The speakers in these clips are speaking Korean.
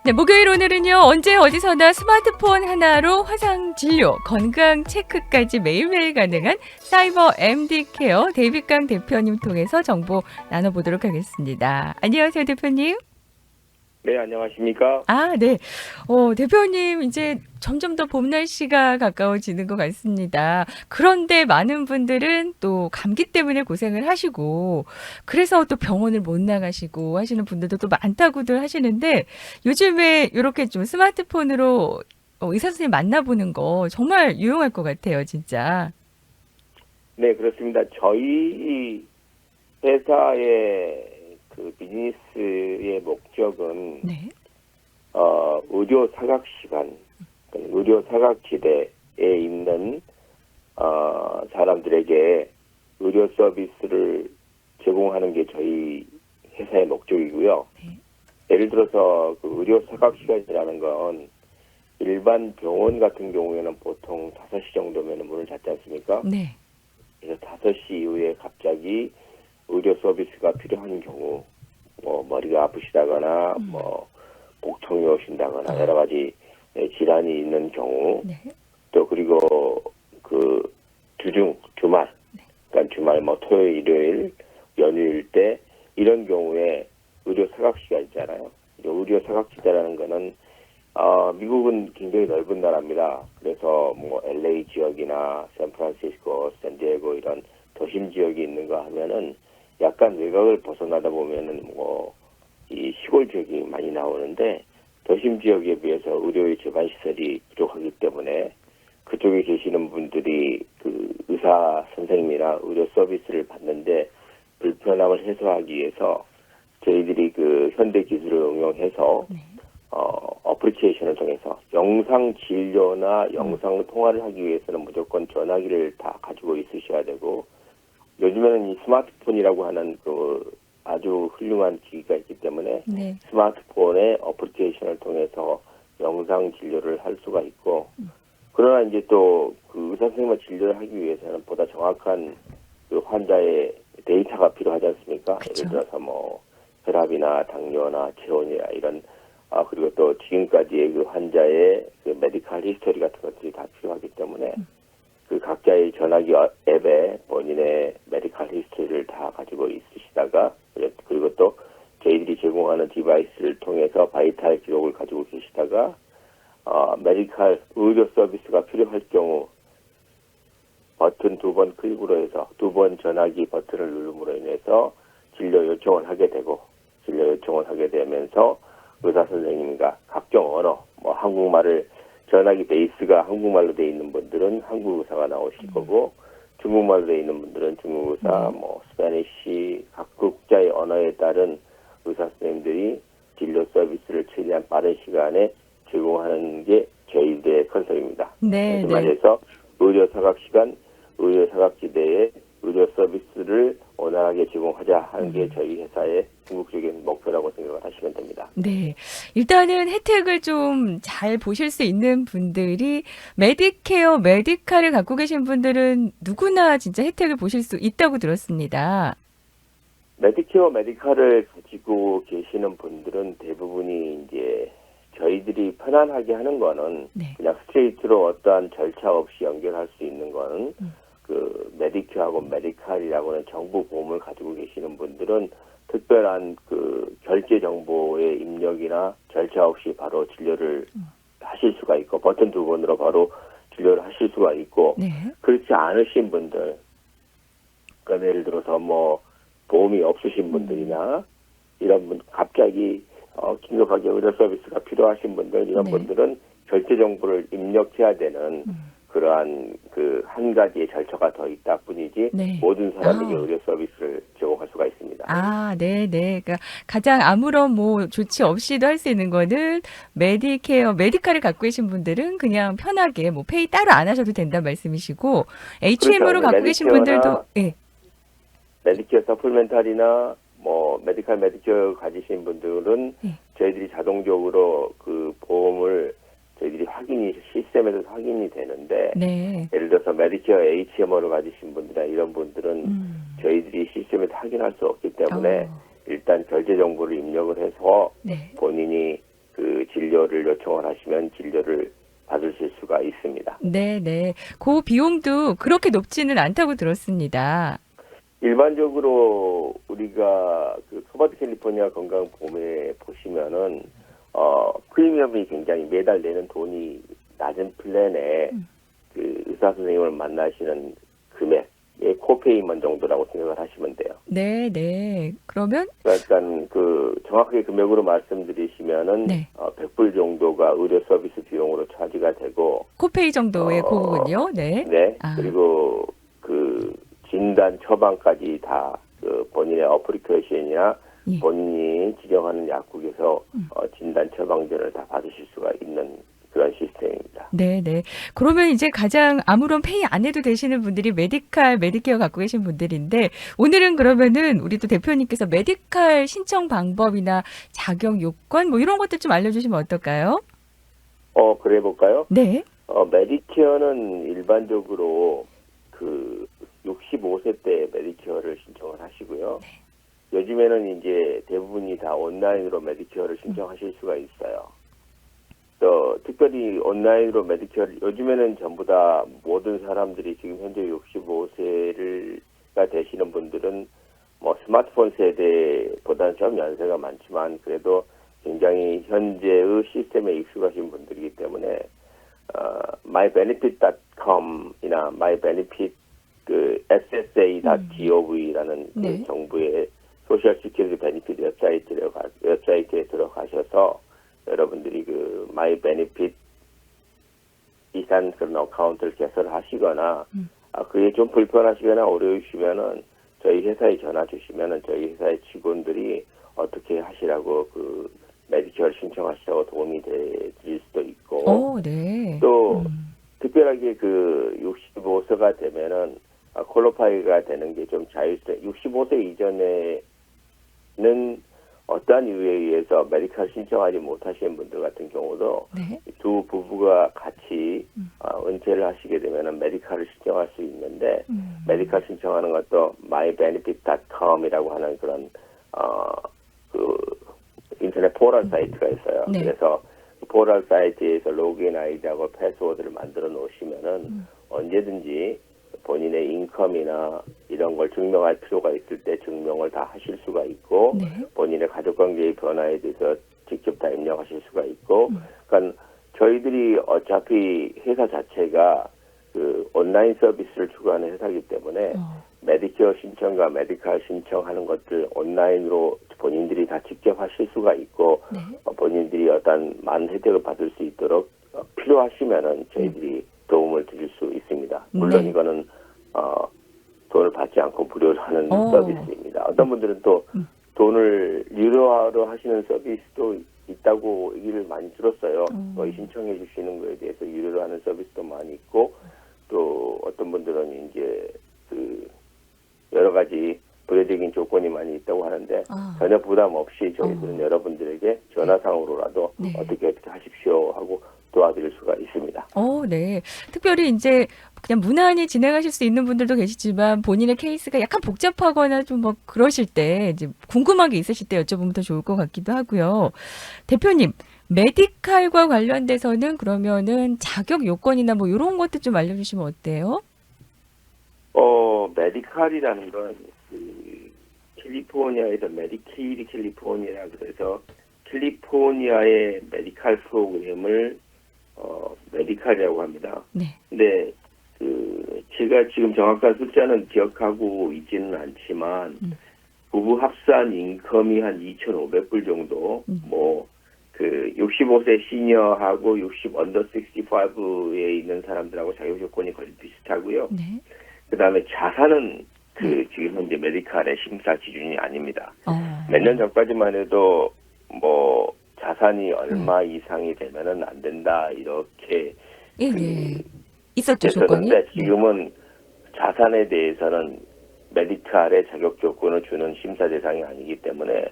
네, 목요일 오늘은요. 언제 어디서나 스마트폰 하나로 화상 진료, 건강 체크까지 매일매일 가능한 사이버 MD 케어 데이비강 대표님 통해서 정보 나눠보도록 하겠습니다. 안녕하세요, 대표님. 네, 안녕하십니까? 아, 네. 대표님 이제 점점 더 봄 날씨가 가까워지는 것 같습니다. 그런데 많은 분들은 또 감기 때문에 고생을 하시고, 그래서 또 병원을 못 나가시고 하시는 분들도 또 많다고들 하시는데, 요즘에 이렇게 좀 스마트폰으로 의사 선생님 만나보는 거 정말 유용할 것 같아요, 진짜. 네, 그렇습니다. 저희 회사의 그 비즈니스의 목적은 네. 의료 사각 시간, 의료 사각 지대에 있는 사람들에게 의료 서비스를 제공하는 게 저희 회사의 목적이고요. 네. 예를 들어서 그 의료 사각 시간이라는 건 일반 병원 같은 경우에는 보통 5시 정도면 문을 닫지 않습니까? 네. 그래서 5시 이후에 갑자기 의료 서비스가 필요한 경우, 뭐 머리가 아프시다거나, 뭐 복통이 오신다거나 여러 가지 질환이 있는 경우, 네. 또 그리고 그 주말, 그러니까 주말 뭐 토요일, 일요일, 연휴일 때 이런 경우에 의료 사각 시간 있잖아요. 의료 사각 시대라는 거는 미국은 굉장히 넓은 나라입니다. 그래서 뭐 LA 지역이나 샌프란시스코, 샌디에고 이런 도심 지역이 있는가 하면은 약간 외곽을 벗어나다 보면은 뭐 이 시골 지역이 많이 나오는데 도심 지역에 비해서 의료의 기반 시설이 부족하기 때문에 그쪽에 계시는 분들이 그 의사 선생님이나 의료 서비스를 받는데 불편함을 해소하기 위해서 저희들이 그 현대 기술을 응용해서 어플리케이션을 통해서 영상 진료나 영상 통화를 하기 위해서는 무조건 전화기를 다 가지고 있으셔야 되고, 요즘에는 이 스마트폰이라고 하는 그 아주 훌륭한 기기가 있기 때문에 네. 스마트폰의 어플리케이션을 통해서 영상 진료를 할 수가 있고, 그러나 이제 또 그 의사 선생님과 진료를 하기 위해서는 보다 정확한 그 환자의 데이터가 필요하지 않습니까? 그쵸. 예를 들어서 뭐 혈압이나 당뇨나 체온이나 이런, 그리고 또 지금까지의 그 환자의 그 메디컬 히스토리 같은 것들이 다 필요하기 때문에 그 각자의 전화기 앱에 본인의 메디컬 히스토리를 다 가지고 있으시다가, 그리고 또 저희들이 제공하는 디바이스를 통해서 바이탈 기록을 가지고 계시다가 메디컬 의료 서비스가 필요할 경우 버튼 2번 클릭으로 해서 2번 전화기 버튼을 누름으로 인해서 진료 요청을 하게 되고, 진료 요청을 하게 되면서 의사 선생님과 각종 언어, 뭐 한국말을 전화기 베이스가 한국말로 돼 있는 분들은 한국 의사가 나오실 거고, 중국말로 돼 있는 분들은 중국 의사, 뭐 스페니쉬, 각 국자의 언어에 따른 의사 선생님들이 진료 서비스를 최대한 빠른 시간에 제공하는 게 저희들의 컨셉입니다. 네. 다시 네. 말해서 의료 사각 시간, 의료 사각지대에 의료 서비스를 원활하게 제공하자 하는 게 저희 회사의 궁극적인 목표라고 생각을 하시면 됩니다. 네. 일단은 혜택을 좀 잘 보실 수 있는 분들이 메디케어, 메디칼을 갖고 계신 분들은 누구나 진짜 혜택을 보실 수 있다고 들었습니다. 메디케어 메디칼을 가지고 계시는 분들은 대부분이 이제 저희들이 편안하게 하는 거는 네. 그냥 스트레이트로 어떠한 절차 없이 연결할 수 있는 거는 그 메디케어하고 메디칼이라고는 정부 보험을 가지고 계시는 분들은 특별한 그 결제 정보의 입력이나 절차 없이 바로 진료를 하실 수가 있고, 버튼 2번으로 바로 진료를 하실 수가 있고, 네. 그렇지 않으신 분들, 그러니까 예를 들어서 뭐 보험이 없으신 분들이나 이런 분, 갑자기 긴급하게 의료 서비스가 필요하신 분들, 이런 네. 분들은 결제 정보를 입력해야 되는 그러한 그 한 가지의 절차가 더 있다 뿐이지, 네. 모든 사람에게 아. 의료 서비스를 제공할 수가 있습니다. 아, 네, 네. 그러니까 가장 아무런 뭐 조치 없이도 할 수 있는 거는 메디케어, 메디칼을 갖고 계신 분들은 그냥 편하게 뭐 페이 따로 안 하셔도 된다는 말씀이시고 그렇죠. HM으로 이제 갖고 계신 분들도 예. 메디케어 서플멘탈이나 뭐 메디케어 가지신 분들은 예. 저희들이 자동적으로 그 보험을 저희들이 시스템에서 확인이 되는데, 네. 예를 들어서 메디케어 HMO를 가지신 분들이나 이런 분들은 저희들이 시스템에서 확인할 수 없기 때문에 어. 일단 결제 정보를 입력을 해서 네. 본인이 그 진료를 요청을 하시면 진료를 받으실 수가 있습니다. 네네. 그 비용도 그렇게 높지는 않다고 들었습니다. 일반적으로 우리가 그 소바드 캘리포니아 건강보험에 보시면은 프리미엄이 굉장히 매달 내는 돈이 낮은 플랜에 그 의사 선생님을 만나시는 금액의 코페이먼 정도라고 생각을 하시면 돼요. 네네. 그러면, 그러니까 그 정확하게 금액으로 말씀드리시면은 네. 100불 정도가 의료 서비스 비용으로 차지가 되고 코페이 정도의 어, 고국은요? 네. 네. 아, 그리고 그 진단 처방까지 다 그 본인의 어플리케이션이나 예. 본인이 지정하는 약국에서 진단 처방전을 다 받으실 수가 있는 그런 시스템입니다. 네네. 그러면 이제 가장 아무런 페이 안 해도 되시는 분들이 메디칼, 메디케어 갖고 계신 분들인데, 오늘은 그러면은 우리 또 대표님께서 메디칼 신청 방법이나 자격 요건 뭐 이런 것들 좀 알려주시면 어떨까요? 그래 볼까요? 네. 메디케어는 일반적으로 그 65세 때 메디케어를 신청을 하시고요. 요즘에는 이제 대부분이 다 온라인으로 메디케어를 신청하실 수가 있어요. 또 특별히 온라인으로 메디케어를 요즘에는 전부 다 모든 사람들이 지금 현재 65세가 되시는 분들은 뭐 스마트폰 세대보다는 좀 연세가 많지만 그래도 굉장히 현재의 시스템에 익숙하신 분들이기 때문에 mybenefit.com이나 mybenefit 그 ssa.gov라는 네. 그 정부의 소셜 시큐리티 베니핏 웹사이트에 들어가셔서 여러분들이 그 mybenefit 비싼 그런 어카운트를 개설하시거나 그게 좀 불편하시거나 어려우시면은 저희 회사에 전화 주시면은 저희 회사의 직원들이 어떻게 하시라고 그 메디케어를 신청하시라고 도움이 드릴 수도 있고 네. 또 특별하게 그 65세가 되면은 퀄리파이가 되는 게 좀 자유스러워. 65세 이전에는 어떠한 이유에 의해서 메디칼 신청하지 못하시는 분들 같은 경우도 네. 두 부부가 같이 은퇴를 하시게 되면은 메디칼을 신청할 수 있는데 메디칼 신청하는 것도 mybenefit.com이라고 하는 그런 그 인터넷 포털 사이트가 있어요. 네. 그래서 그 포털 사이트에서 로그인 아이디하고 패스워드를 만들어 놓으시면은 언제든지 본인의 인컴이나 이런 걸 증명할 필요가 있을 때 증명을 다 하실 수가 있고 네. 본인의 가족관계의 변화에 대해서 직접 다 입력하실 수가 있고 그러니까 저희들이 어차피 회사 자체가 그 온라인 서비스를 추구하는 회사이기 때문에 메디케어 신청과 메디칼 신청하는 것들 온라인으로 본인들이 다 직접 하실 수가 있고 네. 본인들이 어떤 많은 혜택을 받을 수 있도록 필요하시면은 저희들이 도움을 드릴 수 있습니다. 물론 네. 이거는 돈을 받지 않고 무료로 하는 서비스입니다. 어떤 분들은 또 돈을 유료화로 하시는 서비스도 있다고 얘기를 많이 들었어요. 거의 신청해 주시는 거에 대해서 유료로 하는 서비스도 많이 있고 또 어떤 분들은 이제 그 여러 가지 부대적인 조건이 많이 있다고 하는데 전혀 부담 없이 저희들은 여러분들에게 전화상으로라도 네. 어떻게 하십시오 하고 도와드릴 수가 있습니다. 네. 특별히 이제 그냥 무난히 진행하실 수 있는 분들도 계시지만 본인의 케이스가 약간 복잡하거나 좀 뭐 그러실 때 이제 궁금한 게 있으실 때 여쭤보면 더 좋을 것 같기도 하고요. 대표님, 메디칼과 관련돼서는 그러면은 자격 요건이나 뭐 이런 것들 좀 알려주시면 어때요? 메디칼이라는 건 그 캘리포니아에서 메디케이드 캘리포니아 그래서 캘리포니아의 메디칼 프로그램을 메디칼이라고 합니다. 네. 근데 그 제가 지금 정확한 숫자는 기억하고 있지는 않지만 부부 합산 인컴이 한 2,500불 정도 뭐 그 65세 시니어하고 60 언더 65에 있는 사람들하고 자격 조건이 거의 비슷하고요. 네. 그다음에 자산은 그 지금 현재 메디칼의 심사 기준이 아닙니다. 어. 몇 년 전까지만 해도 뭐 자산이 얼마 이상이 되면은 안 된다 이렇게 예, 예. 있었죠, 조건이. 했었는데 지금은 자산에 대해서는 메디칼의 자격 조건을 주는 심사 대상이 아니기 때문에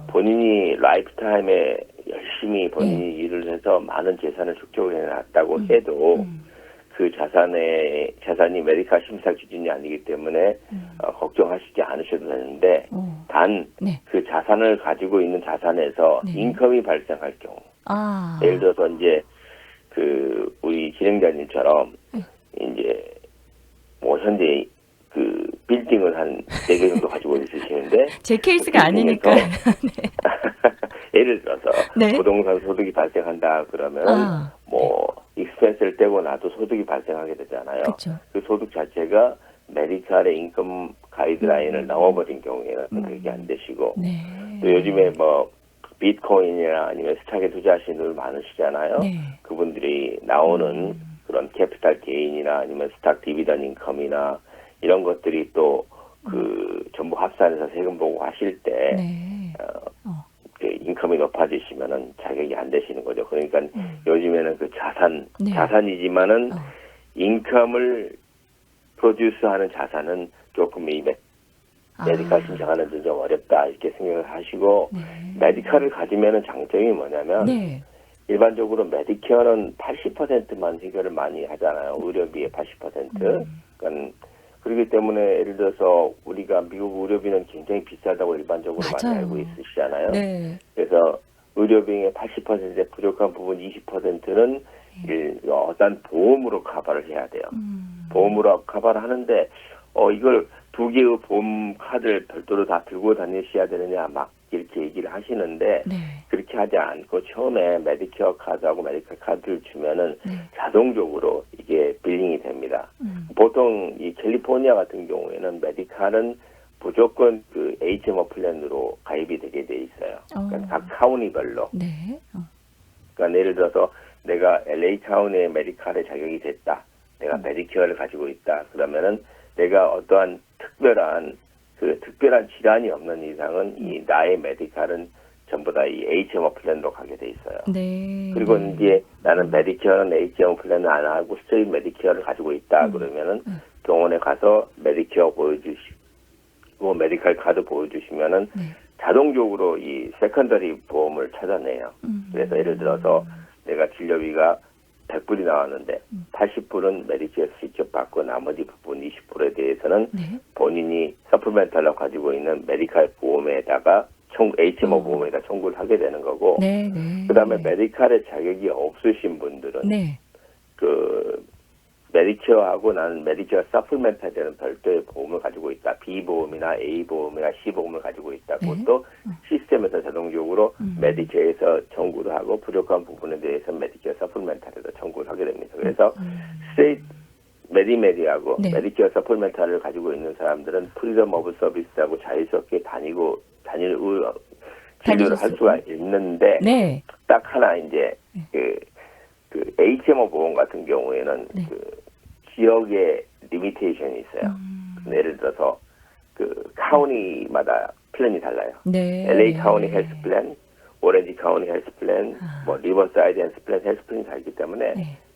본인이 라이프타임에 열심히 본인이 일을 해서 많은 재산을 축적해 놨다고 해도 그 자산이 메디칼 심사 기준이 아니기 때문에 걱정하시지 않으셔도 되는데 단 네. 그 자산을 가지고 있는 자산에서 네. 인컴이 발생할 경우 아. 예를 들어서 이제 우리 진행자님처럼 이제 뭐 현재 그 빌딩을 한 4개 정도 가지고 있으시는데 제 케이스가 아니니까. 예를 들어서 네. 부동산 소득이 발생한다 그러면 아. 뭐 익스펜스를 떼고 나도 소득이 발생하게 되잖아요. 그렇죠. 그 소득 자체가 메디칼의 인컴 가이드라인을 넘어버린 경우에는 그게 안 되시고 네. 또 요즘에 뭐 비트코인이나 아니면 스탁에 투자하시는 분들 많으시잖아요. 네. 그분들이 나오는 그런 캐피탈 게인이나 아니면 스탁 디비던 인컴이나 이런 것들이 또 전부 합산해서 세금 보고 하실 때 네. 그 인컴이 높아지시면은 자격이 안 되시는 거죠. 그러니까 요즘에는 그 네. 자산이지만은 인컴을 프로듀스하는 자산은 조금 이 메디칼 신청하는 데 좀 어렵다 이렇게 생각을 하시고 네. 메디칼을 가지면은 장점이 뭐냐면 네. 일반적으로 메디케어는 80%만 해결을 많이 하잖아요. 의료비의 80%. 그러니까 그렇기 때문에 예를 들어서 우리가 미국 의료비는 굉장히 비싸다고 일반적으로 많이 맞아요. 알고 있으시잖아요. 네. 그래서 의료비의 80%의 부족한 부분 20%는 어떤 보험으로 커버를 해야 돼요. 보험으로 커버를 하는데 이걸 2개의 보험 카드를 별도로 다 들고 다니셔야 되느냐 막 이렇게 얘기를 하시는데 네. 그렇게 하지 않고 처음에 메디케어 카드하고 메디컬 카드를 주면은 네. 자동적으로 이게 빌링이 됩니다. 보통 이 캘리포니아 같은 경우에는 메디칼은 무조건 그 HMO 플랜으로 가입이 되게 돼 있어요. 그러니까 각 카운티별로. 네. 그러니까 예를 들어서 내가 LA 카운티의 메디칼에 자격이 됐다. 내가 메디케어를 가지고 있다. 그러면은 내가 어떠한 특별한 질환이 없는 이상은 이 나의 메디칼은 전부 다 이 HMO 플랜으로 가게 돼 있어요. 네. 그리고 이제 나는 메디케어는 HMO 플랜을 안 하고 스트레이트 메디케어를 가지고 있다 그러면은 병원에 가서 메디케어 보여주시고 메디칼 카드 보여주시면은 자동적으로 이 세컨더리 보험을 찾아내요. 그래서 예를 들어서 내가 진료비가 100불이 나왔는데 80불은 메디케어에서 직접 받고 나머지 부분 20불에 대해서는 본인이 서플멘탈로 가지고 있는 메디칼 보험에다가 HMO 보험에다 청구를 하게 되는 거고 네. 네. 그다음에 메디칼의 자격이 없으신 분들은 네. 그 메디케어하고 나는 메디케어 서플멘탈 되는 별도의 보험을 가지고 있다. B보험이나 A보험이나 C보험을 가지고 있다. 그것도 시스템에서 자동적으로 메디케어에서 청구를 하고 부족한 부분에 대해서 메디케어 서플멘탈에서 청구를 하게 됩니다. 그래서 스테이트 메디메디하고 메디케어 서플멘탈을 가지고 있는 사람들은 프리덤 오브 서비스하고 자유스럽게 진료를 할 수가 있는데 딱 하나 이제 그 HMO 보험 같은 경우에는 그 지역의 리미테이션이 있어요. 예를 들어서 그 카운티마다 플랜이 달라요. LA 카운티 헬스 플랜, 오렌지 카운티 헬스 플랜, 뭐 리버사이드 헬스 플랜이 다 있기 때문에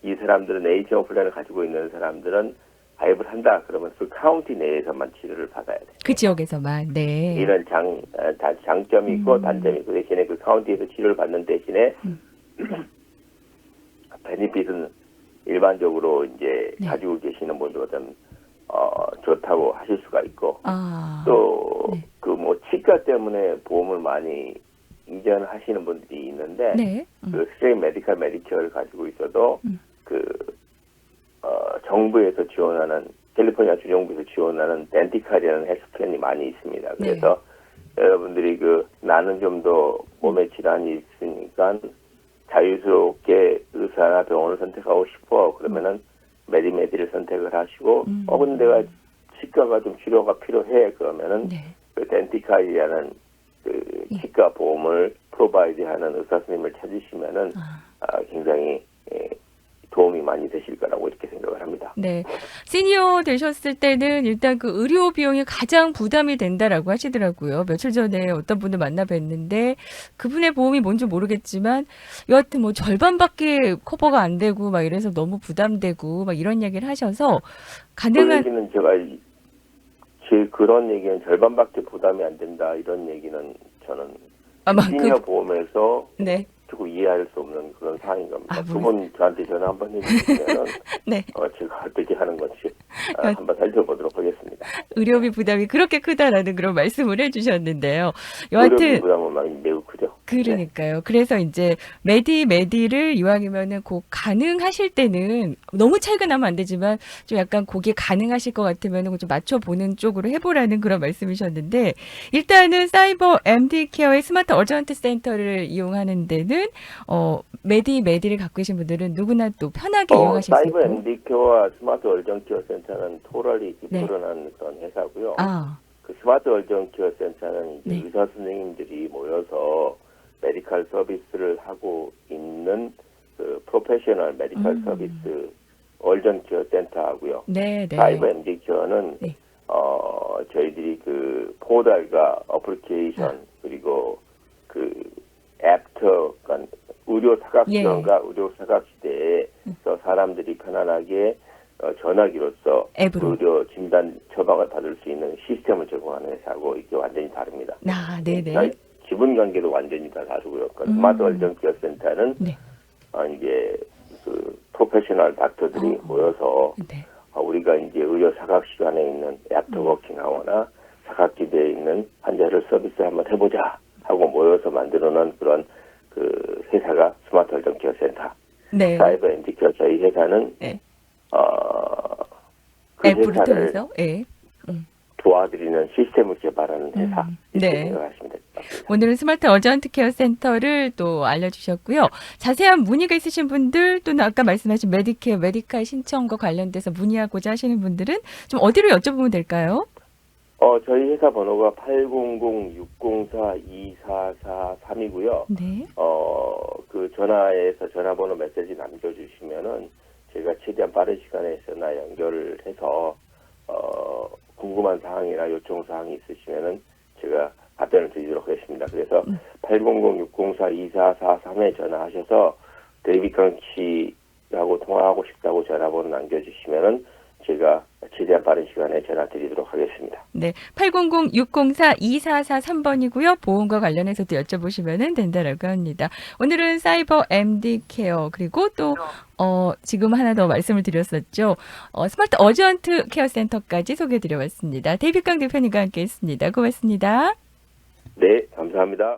이 사람들은 HMO 플랜을 가지고 있는 사람들은 가입을 한다 그러면 그 카운티 내에서만 치료를 받아야 돼요. 그 지역에서만. 네. 이런 장점이 있고 단점이 있고 대신에 그 카운티에서 치료를 받는 대신에 베니핏은 일반적으로 이제 가지고 계시는 분들은 좋다고 하실 수가 있고 또 그 뭐 치과 때문에 보험을 많이 이전하시는 분들이 있는데 그 스트레이트 메디컬 메디케어를 가지고 있어도 정부에서 지원하는 캘리포니아 주정부에서 지원하는 덴티칼이라는 헬스 플랜이 많이 있습니다. 그래서 여러분들이 나는 좀 더 몸에 질환이 있으니까 자유스럽게 의사나 병원을 선택하고 싶어. 그러면은 메디메디를 선택을 하시고, 근데 내가 치과가 좀 치료가 필요해. 그러면은 그 덴티카이라는 그 치과 보험을 프로바이드하는 의사 선생님을 찾으시면은 굉장히 도움이 많이 되실 거라고 이렇게 생각을 합니다. 네. 시니어 되셨을 때는 일단 그 의료 비용이 가장 부담이 된다라고 하시더라고요. 며칠 전에 어떤 분을 만나 뵀는데 그분의 보험이 뭔지 모르겠지만 여하튼 뭐 절반밖에 커버가 안 되고 막 이래서 너무 부담되고 막 이런 얘기를 하셔서 그 얘기는 제가 그런 얘기는 절반밖에 부담이 안 된다 이런 얘기는 저는 아마 시니어 보험에서 네. 조금 이해할 수 없는 그런 상황인 겁니다. 그분 저한테 전화 한번 해주시면 제가 어떻게 하는 건지 한번 살펴보도록 하겠습니다. 의료비 부담이 그렇게 크다라는 그런 말씀을 해주셨는데요. 여하튼 의료비 부담은 매우 크죠. 그러니까요. 그래서 이제 메디를 이왕이면은 꼭 가능하실 때는 너무 차이가 나면 안 되지만 좀 약간 그게 가능하실 것 같으면은 좀 맞춰보는 쪽으로 해보라는 그런 말씀이셨는데 일단은 사이버 MD 케어의 스마트 어전트 센터를 이용하는 데는 메디를 갖고 계신 분들은 누구나 또 편하게 이용하실 수 사이버 있고. MD케어와 스마트 얼정케어 센터는 토럴이 네. 디퍼런한 그런 회사고요. 아, 그 스마트 얼정케어 센터는 이제 네. 의사 선생님들이 모여서 메디컬 서비스를 하고 있는 그 프로페셔널 메디컬 서비스 얼정케어 센터하고요. 네, 사이버 네. MD케어는 네. 저희들이 그 포털과 어플리케이션 그리고 그 앱터 그러니까 의료 사각지원과 의료 사각 시대에서 사람들이 편안하게 전화기로서 앱으로. 의료 진단 처방을 받을 수 있는 시스템을 제공하는 회사고 이게 완전히 다릅니다. 아, 네네. 그러니까 기본 관계도 완전히 다 다르고요. 그러니까 스마트 얼정케어 센터는 네. 이제 그 프로페셔널 닥터들이 모여서 네. 우리가 이제 의료 사각 시간에 있는 애프터 워킹하거나 사각지대에 있는 환자를 서비스 한번 해보자 하고 모여서 만들어놓은 그런 그 회사가 스마트 얼정케어 센터. 네. 사이버 엔디케어 저희 회사는 네. 그 앱으로 회사를 통해서. 예. 도와드리는 시스템을 개발하는 회사 이렇게 네. 생각하시면 될 것 같습니다. 오늘은 스마트 어전트 케어 센터를 또 알려주셨고요. 자세한 문의가 있으신 분들 또는 아까 말씀하신 메디케어, 메디칼 신청과 관련돼서 문의하고자 하시는 분들은 좀 어디로 여쭤보면 될까요? 저희 회사 번호가 800-604-2443이고요. 네. 그 전화에서 전화번호 메시지 남겨주시면은 제가 최대한 빠른 시간에 전화 연결을 해서, 궁금한 사항이나 요청 사항이 있으시면은 제가 답변을 드리도록 하겠습니다. 그래서 800-604-2443에 전화하셔서 데이비드 강치하고 통화하고 싶다고 전화번호 남겨주시면은 제가 최대한 빠른 시간에 전화 드리도록 하겠습니다. 네. 800-604-2443번이고요. 보험과 관련해서도 여쭤보시면 된다라고 합니다. 오늘은 사이버 MD 케어 그리고 또 지금 하나 더 말씀을 드렸었죠. 스마트 어전트 케어 센터까지 소개해 드려봤습니다. 데이비드 강 대표님과 함께 했습니다. 고맙습니다. 네, 감사합니다.